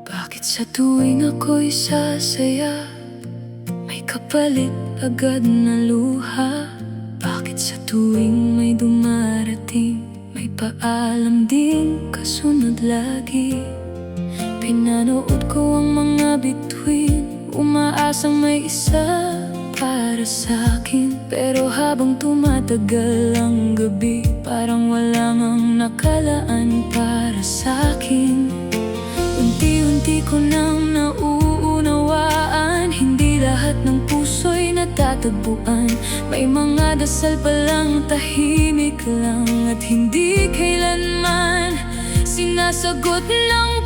Bakit sa tuwing ako'y sasaya, may kapalit agad na luha? Bakit sa tuwing may dumarating, may paalam din kasunod lagi? Pinanood ko ang mga bituin, umaasang may isa para sa'kin. Pero habang tumatagal ang gabi, parang wala ngang nakalaan para sa'kin. Unti-unti ko nang nauunawaan, hindi lahat ng puso'y natatagpuan. May mga dasal palang tahimik lang at hindi kailanman sinasagot ng